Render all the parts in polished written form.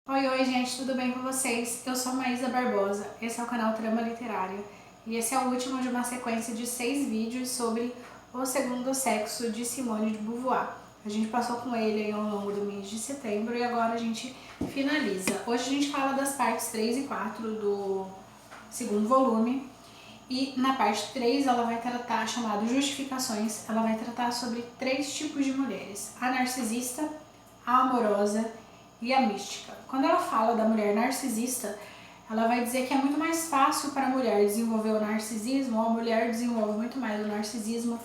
Oi, gente, tudo bem com vocês? Eu sou Maísa Barbosa, esse é o canal Trama Literária e esse é o último de uma sequência de 6 vídeos sobre O Segundo Sexo de Simone de Beauvoir. A gente passou com ele aí ao longo do mês de setembro e agora a gente finaliza. Hoje a gente fala das partes 3 e 4 do segundo volume e na parte 3 ela vai tratar, chamado Justificações, ela vai tratar sobre 3 tipos de mulheres: a narcisista, a amorosa e a mística. Quando ela fala da mulher narcisista, ela vai dizer que é muito mais fácil para a mulher desenvolver o narcisismo, ou a mulher desenvolve muito mais o narcisismo,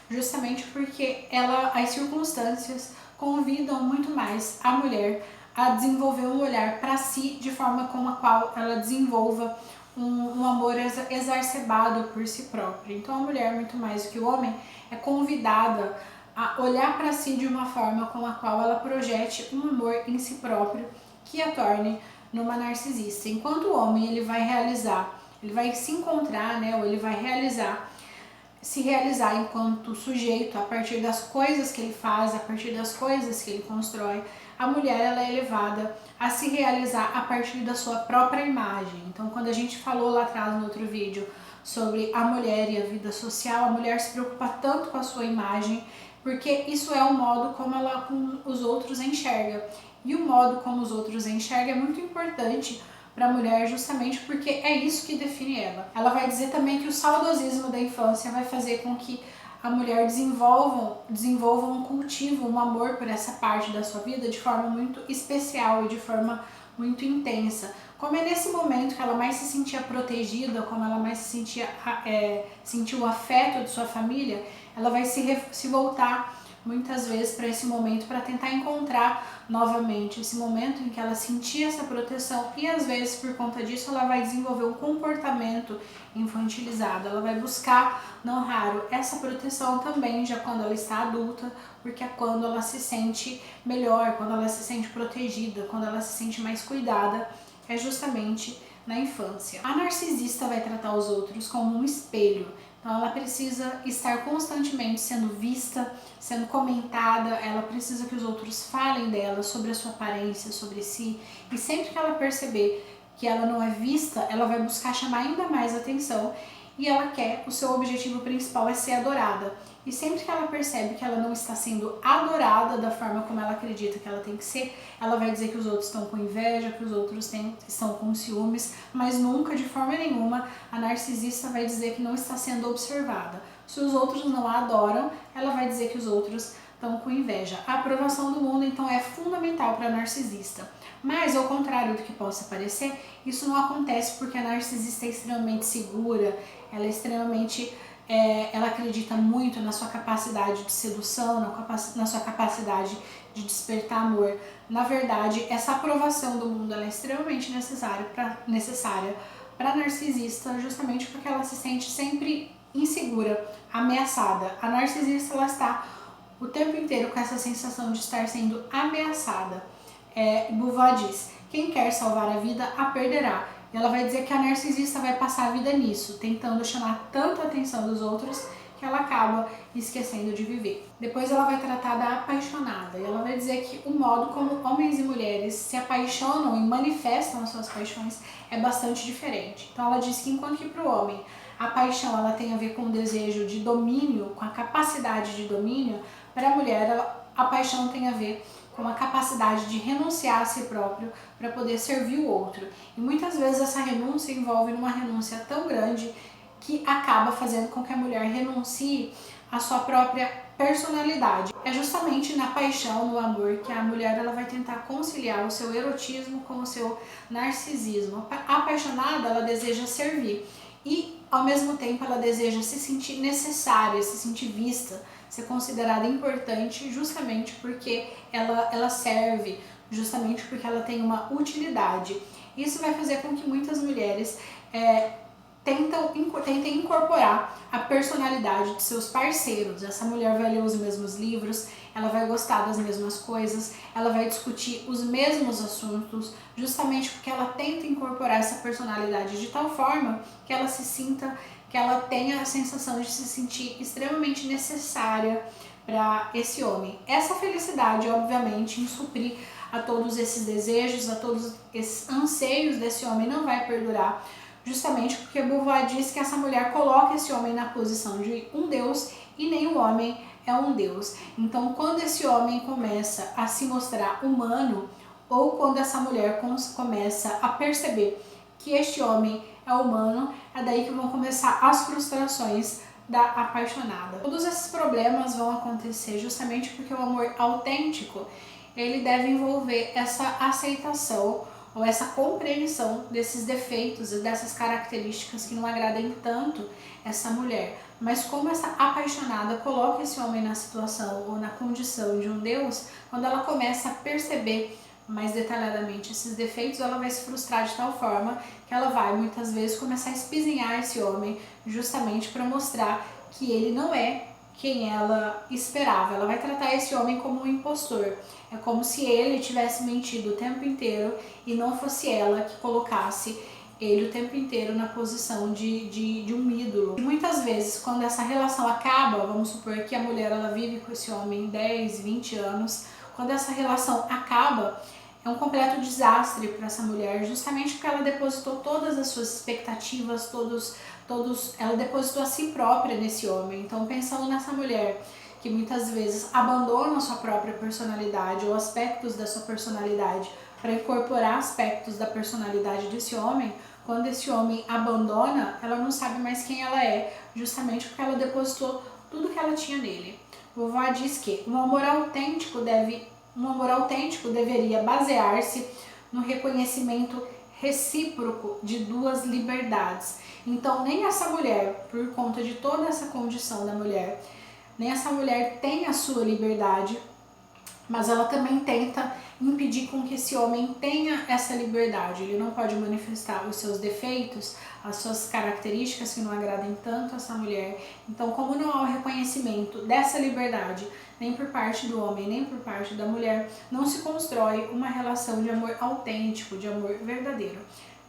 justamente porque as circunstâncias convidam muito mais a mulher a desenvolver um olhar para si de forma com a qual ela desenvolva um amor exacerbado por si própria. Então a mulher, muito mais do que o homem, é convidada a olhar para si de uma forma com a qual ela projete um amor em si próprio que a torne numa narcisista. Enquanto o homem ele vai se encontrar, né, ou ele vai se realizar enquanto sujeito a partir das coisas que ele faz, a partir das coisas que ele constrói, a mulher ela é elevada a se realizar a partir da sua própria imagem. Então, quando a gente falou lá atrás no outro vídeo sobre a mulher e a vida social, a mulher se preocupa tanto com a sua imagem, porque isso é o modo como ela com os outros enxerga. E o modo como os outros enxergam é muito importante para a mulher, justamente porque é isso que define ela. Ela vai dizer também que o saudosismo da infância vai fazer com que a mulher desenvolva um cultivo, um amor por essa parte da sua vida de forma muito especial e de forma muito intensa. Como é nesse momento que ela mais se sentia protegida, como ela mais sentiu o afeto de sua família, ela vai se voltar muitas vezes para esse momento para tentar encontrar novamente esse momento em que ela sentia essa proteção, e às vezes por conta disso ela vai desenvolver um comportamento infantilizado. Ela vai buscar, não raro, essa proteção também já quando ela está adulta, porque é quando ela se sente melhor, quando ela se sente protegida, quando ela se sente mais cuidada, é justamente na infância. A narcisista vai tratar os outros como um espelho. Então ela precisa estar constantemente sendo vista, sendo comentada, ela precisa que os outros falem dela, sobre a sua aparência, sobre si, e sempre que ela perceber que ela não é vista, ela vai buscar chamar ainda mais atenção, e ela o seu objetivo principal é ser adorada. E sempre que ela percebe que ela não está sendo adorada da forma como ela acredita que ela tem que ser, ela vai dizer que os outros estão com inveja, que os outros estão com ciúmes, mas nunca, de forma nenhuma, a narcisista vai dizer que não está sendo observada. Se os outros não a adoram, ela vai dizer que os outros estão com inveja. A aprovação do mundo, então, é fundamental para a narcisista. Mas, ao contrário do que possa parecer, isso não acontece porque a narcisista é extremamente segura, ela é extremamente... ela acredita muito na sua capacidade de sedução, na sua capacidade de despertar amor. Na verdade, essa aprovação do mundo ela é extremamente necessária para a narcisista, justamente porque ela se sente sempre insegura, ameaçada. A narcisista ela está o tempo inteiro com essa sensação de estar sendo ameaçada. Beauvoir diz: quem quer salvar a vida, a perderá. E ela vai dizer que a narcisista vai passar a vida nisso, tentando chamar tanto a atenção dos outros que ela acaba esquecendo de viver. Depois ela vai tratar da apaixonada, e ela vai dizer que o modo como homens e mulheres se apaixonam e manifestam as suas paixões é bastante diferente. Então ela diz que enquanto que para o homem a paixão ela tem a ver com o desejo de domínio, com a capacidade de domínio, para a mulher a paixão tem a ver com a capacidade de renunciar a si próprio para poder servir o outro. E muitas vezes essa renúncia envolve uma renúncia tão grande que acaba fazendo com que a mulher renuncie à sua própria personalidade. É justamente na paixão, no amor, que a mulher ela vai tentar conciliar o seu erotismo com o seu narcisismo. A apaixonada, ela deseja servir e, ao mesmo tempo, ela deseja se sentir necessária, se sentir vista, ser considerada importante, justamente porque ela serve, justamente porque ela tem uma utilidade. Isso vai fazer com que muitas mulheres tentem incorporar a personalidade de seus parceiros. Essa mulher vai ler os mesmos livros, ela vai gostar das mesmas coisas, ela vai discutir os mesmos assuntos, justamente porque ela tenta incorporar essa personalidade de tal forma que ela se sinta, que ela tenha a sensação de se sentir extremamente necessária para esse homem. Essa felicidade, obviamente, em suprir a todos esses desejos, a todos esses anseios desse homem não vai perdurar, justamente porque Beauvoir diz que essa mulher coloca esse homem na posição de um Deus e nem o homem é um Deus. Então, quando esse homem começa a se mostrar humano, ou quando essa mulher começa a perceber que este homem é humano, é daí que vão começar as frustrações da apaixonada. Todos esses problemas vão acontecer justamente porque o amor autêntico, ele deve envolver essa aceitação ou essa compreensão desses defeitos e dessas características que não agradem tanto essa mulher. Mas como essa apaixonada coloca esse homem na situação ou na condição de um Deus, quando ela começa a perceber mais detalhadamente esses defeitos, ela vai se frustrar de tal forma que ela vai muitas vezes começar a espizinhar esse homem justamente para mostrar que ele não é quem ela esperava. Ela vai tratar esse homem como um impostor. É como se ele tivesse mentido o tempo inteiro e não fosse ela que colocasse ele o tempo inteiro na posição de um ídolo. Muitas vezes, quando essa relação acaba, vamos supor que a mulher ela vive com esse homem 10, 20 anos, quando essa relação acaba, é um completo desastre para essa mulher, justamente porque ela depositou todas as suas expectativas, ela depositou a si própria nesse homem. Então, pensando nessa mulher que muitas vezes abandona a sua própria personalidade ou aspectos da sua personalidade para incorporar aspectos da personalidade desse homem, quando esse homem abandona, ela não sabe mais quem ela é, justamente porque ela depositou tudo que ela tinha nele. Beauvoir diz que um amor autêntico deveria basear-se no reconhecimento recíproco de duas liberdades. Então, nem essa mulher, por conta de toda essa condição da mulher, nem essa mulher tem a sua liberdade, mas ela também tenta impedir com que esse homem tenha essa liberdade. Ele não pode manifestar os seus defeitos, as suas características que não agradem tanto a essa mulher. Então, como não há o reconhecimento dessa liberdade, nem por parte do homem, nem por parte da mulher, não se constrói uma relação de amor autêntico, de amor verdadeiro.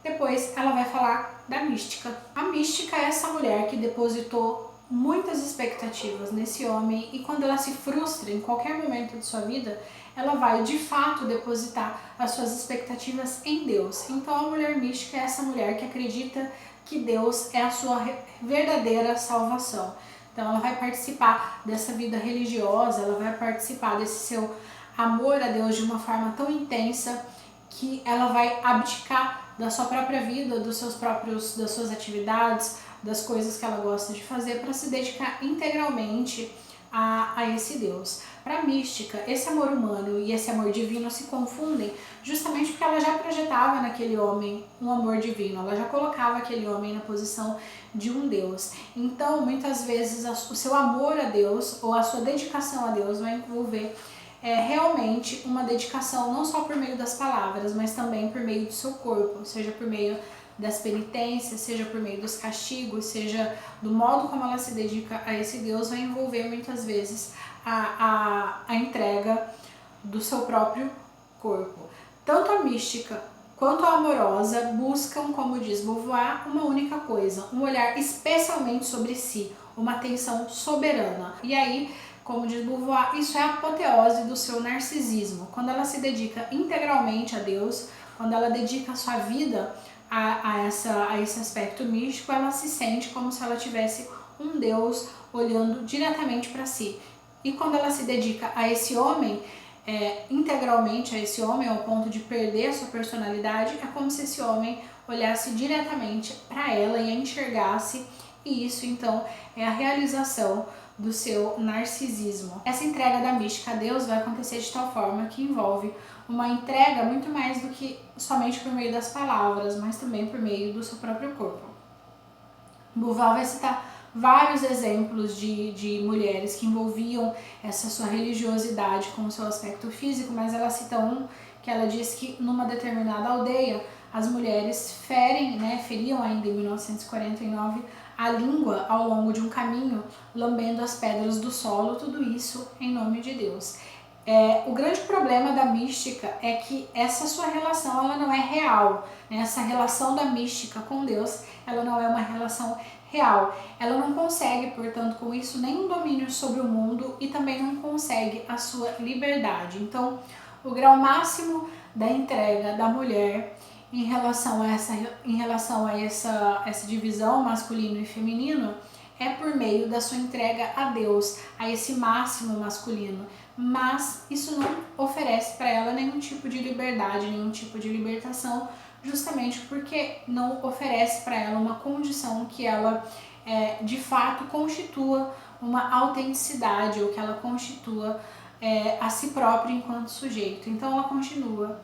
Depois, ela vai falar da mística. A mística é essa mulher que depositou muitas expectativas nesse homem e quando ela se frustra em qualquer momento de sua vida, ela vai de fato depositar as suas expectativas em Deus. Então a mulher mística é essa mulher que acredita que Deus é a sua verdadeira salvação. Então ela vai participar dessa vida religiosa, ela vai participar desse seu amor a Deus de uma forma tão intensa que ela vai abdicar da sua própria vida, das suas atividades, das coisas que ela gosta de fazer para se dedicar integralmente a esse Deus. Para a mística, esse amor humano e esse amor divino se confundem justamente porque ela já projetava naquele homem um amor divino, ela já colocava aquele homem na posição de um Deus. Então, muitas vezes, o seu amor a Deus ou a sua dedicação a Deus vai envolver realmente uma dedicação não só por meio das palavras, mas também por meio do seu corpo, seja por meio das penitências, seja por meio dos castigos, seja do modo como ela se dedica a esse Deus, vai envolver muitas vezes a entrega do seu próprio corpo. Tanto a mística quanto a amorosa buscam, como diz Beauvoir, uma única coisa, um olhar especialmente sobre si, uma atenção soberana. E aí, como diz Beauvoir, isso é a apoteose do seu narcisismo. Quando ela se dedica integralmente a Deus, quando ela dedica a sua vida a esse aspecto místico, ela se sente como se ela tivesse um Deus olhando diretamente para si. E quando ela se dedica a esse homem, integralmente a esse homem, ao ponto de perder a sua personalidade, é como se esse homem olhasse diretamente para ela e a enxergasse, e isso então é a realização do seu narcisismo. Essa entrega da mística a Deus vai acontecer de tal forma que envolve uma entrega muito mais do que somente por meio das palavras, mas também por meio do seu próprio corpo. Beauvoir vai citar vários exemplos de mulheres que envolviam essa sua religiosidade com o seu aspecto físico, mas ela cita um que ela diz que numa determinada aldeia as mulheres feriam ainda em 1949 a língua ao longo de um caminho, lambendo as pedras do solo, tudo isso em nome de Deus. O grande problema da mística é que essa sua relação ela não é real, né? Essa relação da mística com Deus, ela não é uma relação real. Ela não consegue, portanto, com isso, nenhum domínio sobre o mundo e também não consegue a sua liberdade. Então, O grau máximo da entrega da mulher em relação a essa divisão masculino e feminino é por meio da sua entrega a Deus, a esse máximo masculino. Mas isso não oferece para ela nenhum tipo de liberdade, nenhum tipo de libertação, justamente porque não oferece para ela uma condição que ela de fato constitua uma autenticidade, ou que ela constitua a si própria enquanto sujeito. Então ela continua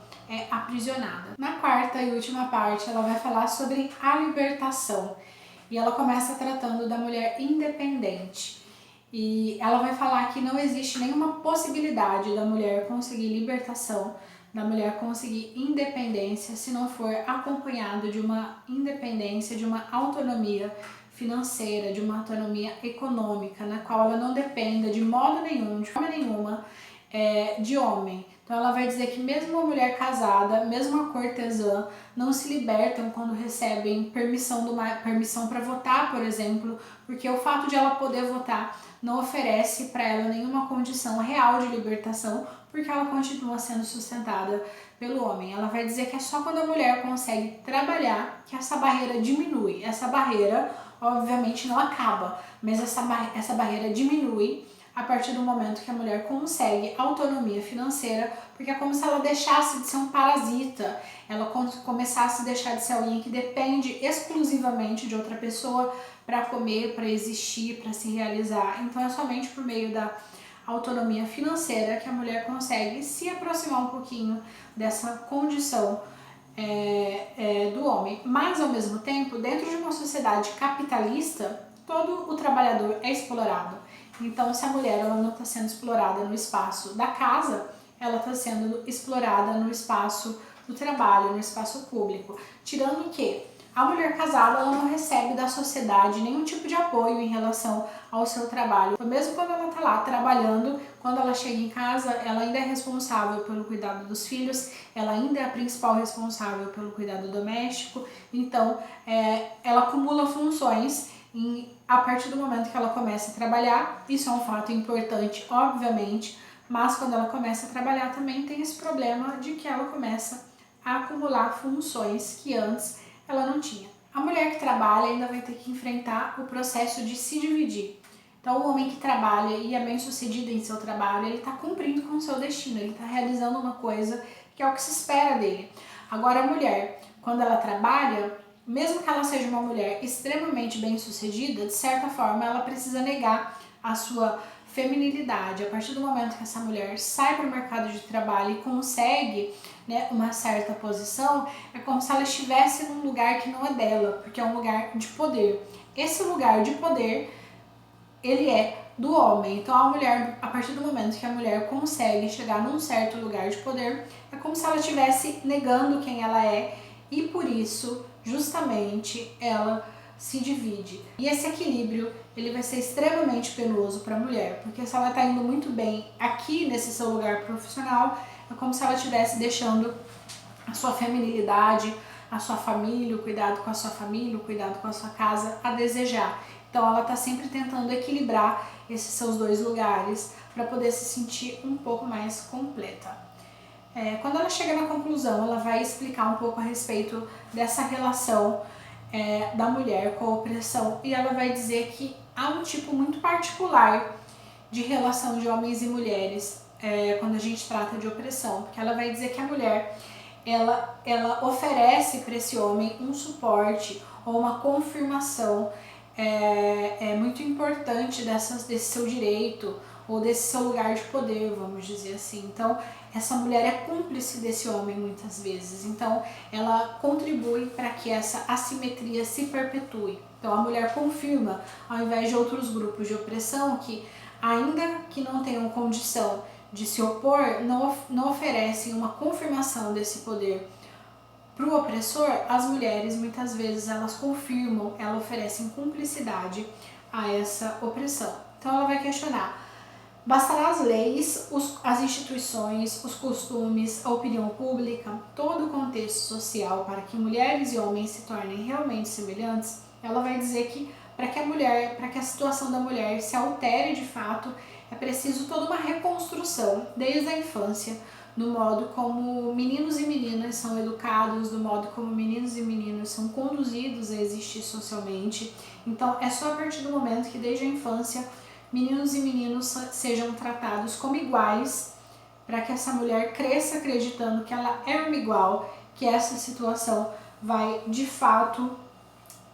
aprisionada. Na quarta e última parte, ela vai falar sobre a libertação. E ela começa tratando da mulher independente. E ela vai falar que não existe nenhuma possibilidade da mulher conseguir libertação, da mulher conseguir independência, se não for acompanhado de uma independência, de uma autonomia financeira, de uma autonomia econômica, na qual ela não dependa de modo nenhum, de forma nenhuma, de homem. Então ela vai dizer que mesmo uma mulher casada, mesmo uma cortesã, não se libertam quando recebem permissão para votar, por exemplo, porque o fato de ela poder votar não oferece para ela nenhuma condição real de libertação, porque ela continua sendo sustentada pelo homem. Ela vai dizer que é só quando a mulher consegue trabalhar que essa barreira diminui. Essa barreira, obviamente, não acaba, mas essa barreira diminui a partir do momento que a mulher consegue autonomia financeira, porque é como se ela deixasse de ser um parasita, ela começasse a deixar de ser alguém que depende exclusivamente de outra pessoa para comer, para existir, para se realizar. Então é somente por meio da autonomia financeira que a mulher consegue se aproximar um pouquinho dessa condição do homem. Mas ao mesmo tempo, dentro de uma sociedade capitalista, todo o trabalhador é explorado. Então, se a mulher ela não está sendo explorada no espaço da casa, ela está sendo explorada no espaço do trabalho, no espaço público. Tirando que a mulher casada ela não recebe da sociedade nenhum tipo de apoio em relação ao seu trabalho. Mesmo quando ela está lá trabalhando, quando ela chega em casa, ela ainda é responsável pelo cuidado dos filhos, ela ainda é a principal responsável pelo cuidado doméstico. Então, ela acumula funções a partir do momento que ela começa a trabalhar. Isso é um fato importante, obviamente, mas quando ela começa a trabalhar também tem esse problema de que ela começa a acumular funções que antes ela não tinha. A mulher que trabalha ainda vai ter que enfrentar o processo de se dividir. Então, o homem que trabalha e é bem sucedido em seu trabalho, ele está cumprindo com o seu destino, ele está realizando uma coisa que é o que se espera dele. Agora, a mulher, quando ela trabalha, mesmo que ela seja uma mulher extremamente bem sucedida, de certa forma ela precisa negar a sua feminilidade. A partir do momento que essa mulher sai para o mercado de trabalho e consegue uma certa posição, é como se ela estivesse num lugar que não é dela, porque é um lugar de poder. Esse lugar de poder, ele é do homem. Então a mulher, a partir do momento que a mulher consegue chegar num certo lugar de poder, é como se ela estivesse negando quem ela é, e por isso, justamente, ela se divide. E esse equilíbrio, ele vai ser extremamente penoso para a mulher, porque se ela está indo muito bem aqui nesse seu lugar profissional, é como se ela estivesse deixando a sua feminilidade, a sua família, o cuidado com a sua família, o cuidado com a sua casa a desejar. Então ela está sempre tentando equilibrar esses seus dois lugares para poder se sentir um pouco mais completa. Quando ela chega na conclusão, ela vai explicar um pouco a respeito dessa relação da mulher com a opressão, e ela vai dizer que há um tipo muito particular de relação de homens e mulheres quando a gente trata de opressão, porque ela vai dizer que a mulher ela oferece para esse homem um suporte ou uma confirmação muito importante desse seu direito ou desse seu lugar de poder, vamos dizer assim. Então, essa mulher é cúmplice desse homem muitas vezes. Então, ela contribui para que essa assimetria se perpetue. Então, a mulher confirma, ao invés de outros grupos de opressão que, ainda que não tenham condição de se opor, não oferecem uma confirmação desse poder para o opressor. As mulheres, muitas vezes, elas confirmam, elas oferecem cumplicidade a essa opressão. Então, ela vai questionar: bastará as leis, as instituições, os costumes, a opinião pública, todo o contexto social para que mulheres e homens se tornem realmente semelhantes? Ela vai dizer que para que a situação da mulher se altere de fato, é preciso toda uma reconstrução desde a infância no modo como meninos e meninas são educados, no modo como meninos e meninas são conduzidos a existir socialmente. Então é só a partir do momento que desde a infância meninos e meninos sejam tratados como iguais, para que essa mulher cresça acreditando que ela é uma igual, que essa situação vai de fato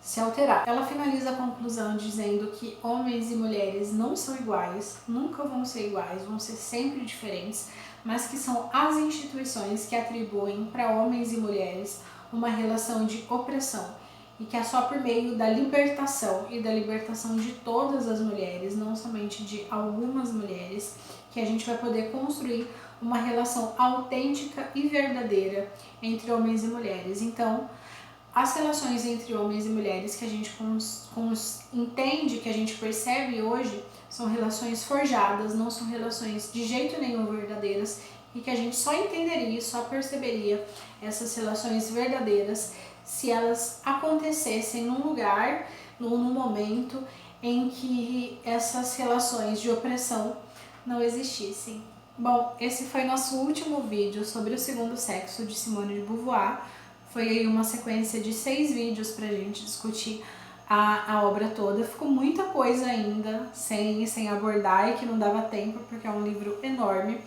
se alterar. Ela finaliza a conclusão dizendo que homens e mulheres não são iguais, nunca vão ser iguais, vão ser sempre diferentes, mas que são as instituições que atribuem para homens e mulheres uma relação de opressão e que é só por meio da libertação e da libertação de todas as mulheres, não somente de algumas mulheres, que a gente vai poder construir uma relação autêntica e verdadeira entre homens e mulheres. Então, as relações entre homens e mulheres que a gente entende, que a gente percebe hoje, são relações forjadas, não são relações de jeito nenhum verdadeiras, e que a gente só entenderia, só perceberia essas relações verdadeiras se elas acontecessem num lugar, num momento em que essas relações de opressão não existissem. Bom, esse foi nosso último vídeo sobre o segundo sexo de Simone de Beauvoir. Foi aí uma sequência de 6 vídeos pra gente discutir a obra toda. Ficou muita coisa ainda sem abordar e que não dava tempo, porque é um livro enorme,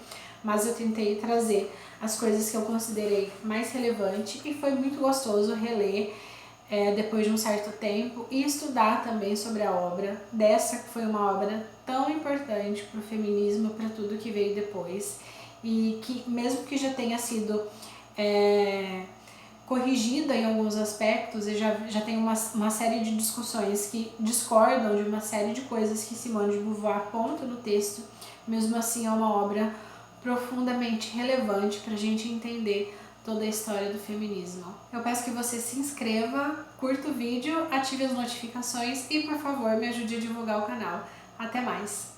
mas eu tentei trazer as coisas que eu considerei mais relevante e foi muito gostoso reler depois de um certo tempo e estudar também sobre a obra dessa, que foi uma obra tão importante para o feminismo, para tudo que veio depois, e que mesmo que já tenha sido corrigida em alguns aspectos e já tem uma série de discussões que discordam de uma série de coisas que Simone de Beauvoir aponta no texto, mesmo assim é uma obra profundamente relevante para a gente entender toda a história do feminismo. Eu peço que você se inscreva, curta o vídeo, ative as notificações e, por favor, me ajude a divulgar o canal. Até mais!